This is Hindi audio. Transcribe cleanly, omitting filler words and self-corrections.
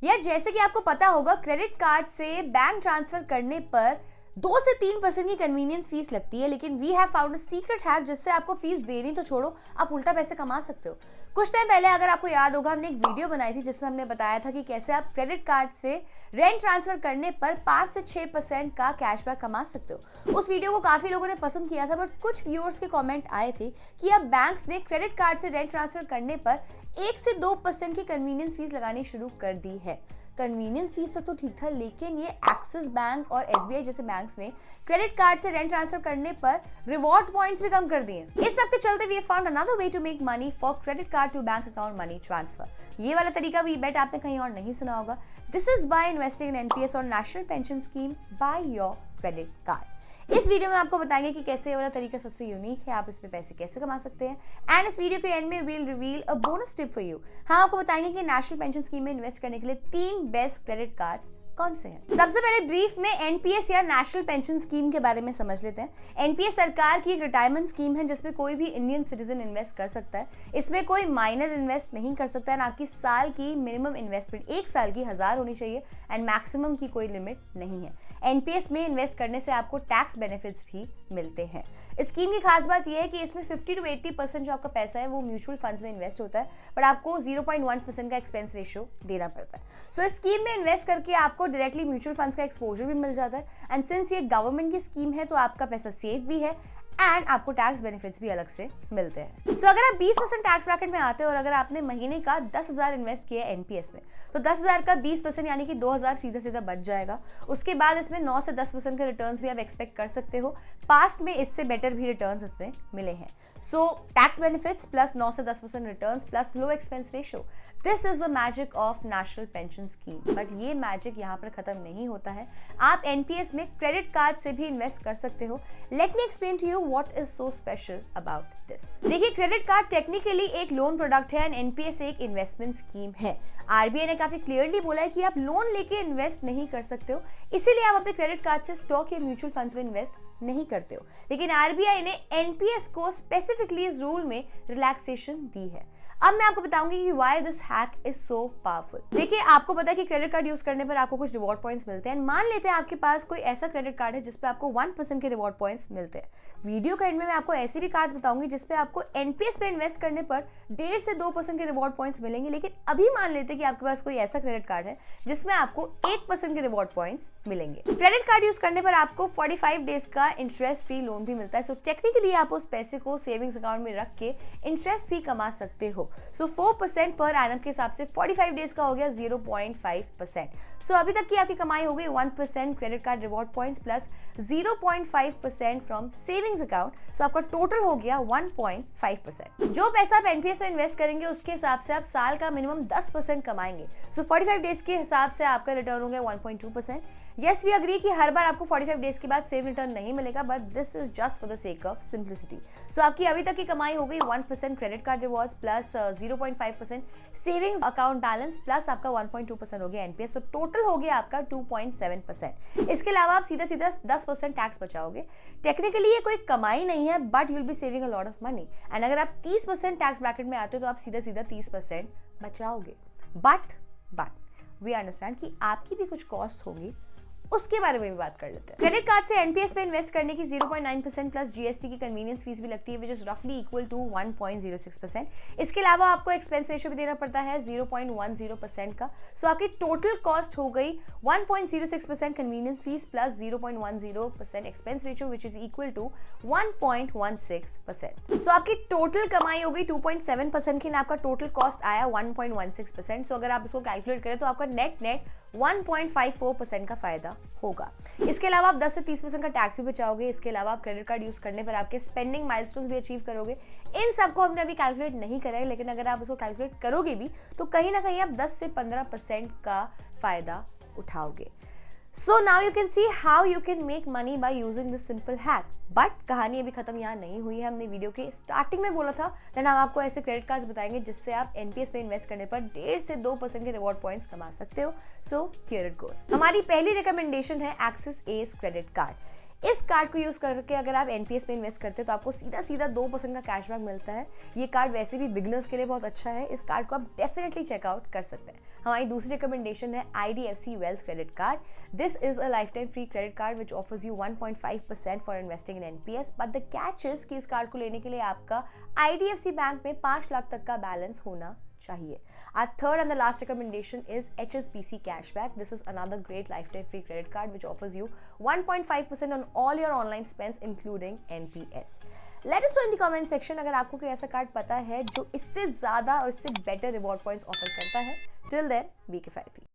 यार जैसे कि आपको पता होगा क्रेडिट कार्ड से बैंक ट्रांसफर करने पर 2 से 3% की कन्वीनियंस फीस लगती है, लेकिन we have found a secret hack जिससे आपको फीस देनी तो छोड़ो, आप उल्टा पैसे कमा सकते हो। कुछ टाइम पहले अगर आपको याद होगा हमने एक वीडियो बनाई थी जिसमें हमने बताया था कि कैसे आप क्रेडिट कार्ड से रेंट ट्रांसफर करने पर 5 से 6% का कैशबैक कमा सकते हो। उस वीडियो को काफी लोगों ने पसंद किया था, बट कुछ व्यूअर्स के कमेंट आए थे कि अब बैंक्स ने क्रेडिट कार्ड से रेंट ट्रांसफर करने पर 1 से 2% की कन्वीनियंस फीस लगानी शुरू कर दी है। कन्वीनियंस फीस तक तो ठीक था, लेकिन ये एक्सिस बैंक और एसबीआई जैसे बैंक्स ने क्रेडिट कार्ड से रेंट ट्रांसफर करने पर रिवॉर्ड पॉइंट्स भी कम कर दिए। इस सब के चलते we found another way to make money for credit card to bank account money transfer. ये वाला तरीका वी बेट आपने कहीं और नहीं सुना होगा। This is by investing in NPS और national pension scheme by your credit card. इस वीडियो में आपको बताएंगे कि कैसे ये वाला तरीका सबसे यूनिक है, आप इस पे पैसे कैसे कमा सकते हैं, एंड इस वीडियो के एंड में we'll reveal a bonus tip for you. हम आपको बताएंगे कि नेशनल पेंशन स्कीम में इन्वेस्ट करने के लिए 3 बेस्ट क्रेडिट कार्ड्स कौन से हैं। सबसे पहले ब्रीफ में एनपीएस या नेशनल पेंशन स्कीम के बारे में समझ लेते हैं। एनपीएस सरकार की एक रिटायरमेंट स्कीम है जिसमें कोई भी इंडियन सिटीजन इन्वेस्ट कर सकता है। इसमें कोई माइनर इन्वेस्ट नहीं कर सकता है। आपकी साल की मिनिमम इन्वेस्टमेंट 1 साल की 1000 होनी चाहिए एंड मैक्सिमम की कोई लिमिट नहीं है। एनपीएस में इन्वेस्ट करने से आपको टैक्स बेनिफिट्स भी मिलते हैं। इस स्कीम की खास बात यह है कि इसमें 50 to 80% जो आपका पैसा है वो म्यूचुअल फंड्स में इन्वेस्ट होता है, बट आपको 0.1% का एक्सपेंस रेशियो देना पड़ता है। सो इस स्कीम में इन्वेस्ट करके आपको डायरेक्टली म्यूचुअल फंड्स का एक्सपोजर भी मिल जाता है, एंड सिंस ये गवर्नमेंट की स्कीम है तो आपका पैसा सेफ भी है एंड आपको टैक्स बेनिफिट्स भी अलग से मिलते हैं। सो अगर आप 20% टैक्स ब्रैकेट में आते हो और अगर आपने महीने का 10,000 इन्वेस्ट किया है एनपीएस में, तो 10,000 का 20% यानी कि 2,000 सीधा सीधा बच जाएगा। उसके बाद इसमें 9 से 10% के रिटर्न्स भी आप एक्सपेक्ट कर सकते हो। पास्ट में इससे बेटर भी रिटर्न्स इसमें मिले हैं। सो टैक्स बेनिफिट्स प्लस 9 से 10% returns plus low expense ratio, this is the magic of national pension scheme. But ये मैजिक यहाँ पर खत्म नहीं होता है। आप एनपीएस में क्रेडिट कार्ड से भी इन्वेस्ट कर सकते हो। Let me explain to you what is so special about this. देखिए, क्रेडिट कार्ड टेक्निकली एक लोन प्रोडक्ट है एंड एनपीएस एक इन्वेस्टमेंट स्कीम है। आरबीआई ने काफी क्लियरली बोला है कि आप लोन लेके इन्वेस्ट नहीं कर सकते हो, इसीलिए आप अपने क्रेडिट कार्ड से स्टॉक या म्यूचुअल फंड्स में इन्वेस्ट नहीं करते हो। लेकिन आरबीआई ने एनपीएस को स्पेसिफिकली इस रूल में रिलैक्सेशन दी है। अब मैं आपको बताऊंगी कि why this hack is so powerful. देखिए, आपको पता है कि क्रेडिट कार्ड यूज करने पर आपको कुछ रिवॉर्ड पॉइंट्स मिलते हैं। मान लेते हैं आपके पास कोई ऐसा क्रेडिट कार्ड है जिसपे आपको 1% के रिवॉर्ड पॉइंट्स मिलते हैं। वीडियो के एंड में मैं आपको ऐसे भी कार्ड्स बताऊंगी जिसपे आपको एनपीएस पे इन्वेस्ट करने पर 1.5 से 2% के रिवॉर्ड पॉइंट्स मिलेंगे। लेकिन अभी मान लेते हैं कि आपके पास कोई ऐसा क्रेडिट कार्ड है जिसमें आपको 1% के रिवॉर्ड पॉइंट्स मिलेंगे। क्रेडिट कार्ड यूज करने पर आपको 45 डेज का इंटरेस्ट फ्री लोन भी मिलता है। सो टेक्निकली आप उस पैसे को सेविंग्स अकाउंट में रख के इंटरेस्ट भी कमा सकते हो। सो 4% पर एनम के हिसाब से 45 डेज का हो गया 0.5%। सो अभी तक की आपकी कमाई हो गई 1% credit card reward points plus 0.5% from savings account. So आपका टोटल हो गया 1.5%। जो पैसा आप एनपीएस में इन्वेस्ट करेंगे उसके हिसाब से आप साल का मिनिमम 10% कमाएंगे। सो 45 डेज के हिसाब से आपका रिटर्न हो गया 1.2%। यस, वी अग्री कि हर बार आपको 45 डेज के बाद सेम रिटर्न नहीं मिलेगा, but this is just for the sake of simplicity. So आपकी अभी तक की कमाई हो गई 1% credit card rewards plus 0.5% savings account balance plus आपका 1.2% हो गया एनपीएस। सो टोटल हो गया आपका 2.7%। इसके अलावा आप सीधा सीधा 10% टैक्स बचाओगे। टेक्निकली ये कोई कमाई नहीं है, but you will be saving a lot of money. And अगर आप 30% टैक्स ब्रैकेट में आते हो तो आप सीधा सीधा 30% बचाओगे। बट वी अंडरस्टैंड कि आपकी भी कुछ कॉस्ट होगी, उसके बारे में भी बात कर लेते हैं। क्रेडिट कार्ड से एनपीएस पे इन्वेस्ट करने की 0.9% प्लस जीएसटी की कन्वीनियंस फीस भी लगती है, विच इज रफली इक्वल टू 1.06%। इसके अलावा आपको एक्सपेंस रेशियो भी देना पड़ता है 0.10% का। सो आपकी टोटल कॉस्ट हो गई 1.06% convenience fees plus 0.10% expense ratio, which is equal to 1.16%। So आपकी टोटल कमाई हो गई 2.7% की, आपका टोटल कॉस्ट आया 1.16%। सो अगर आप इसको कैलकुलेट करें तो आपका नेट 1.54% का फायदा होगा। इसके अलावा आप 10 से 30% का टैक्स भी बचाओगे। इसके अलावा आप क्रेडिट कार्ड यूज करने पर आपके स्पेंडिंग माइलस्टोन्स भी अचीव करोगे। इन सबको हमने अभी कैलकुलेट नहीं करा है, लेकिन अगर आप इसको कैलकुलेट करोगे भी तो कहीं ना कहीं आप 10 से 15% का फायदा उठाओगे। So now you can see how you can make money by using this simple hack. But कहानी अभी खत्म यहाँ नहीं हुई है। हमने वीडियो के स्टार्टिंग में बोला था देन हम आपको ऐसे क्रेडिट कार्ड्स बताएंगे जिससे आप एनपीएस पे इन्वेस्ट करने पर 1.5 से 2% के रिवॉर्ड पॉइंट्स कमा सकते हो। So here it goes. हमारी पहली रिकमेंडेशन है एक्सिस एस क्रेडिट कार्ड। इस कार्ड को यूज करके अगर आप एनपीएस पे इन्वेस्ट करते हो तो आपको सीधा सीधा 2% का कैशबैक मिलता है। ये कार्ड वैसे भी बिगनर्स के लिए बहुत अच्छा है, इस कार्ड को आप डेफिनेटली चेकआउट कर सकते हैं। हमारी दूसरी रिकमेंडेशन है IDFC wealth credit card. This is a life time free credit card which offers you 1.5% for investing in NPS, but the catch is कि इस कार्ड को लेने के लिए आपका IDFC बैंक में 5 लाख तक का बैलेंस होना चाहिए। Our third and the last recommendation is HSBC Cashback. This is another great lifetime free credit card which offers you 1.5% on all your online spends including NPS. Let us know in the comment section अगर आपको कोई ऐसा कार्ड पता है जो इससे ज़्यादा और इससे बेटर रिवॉर्ड पॉइंट्स ऑफर करता है। Till then, be किफ़ायती।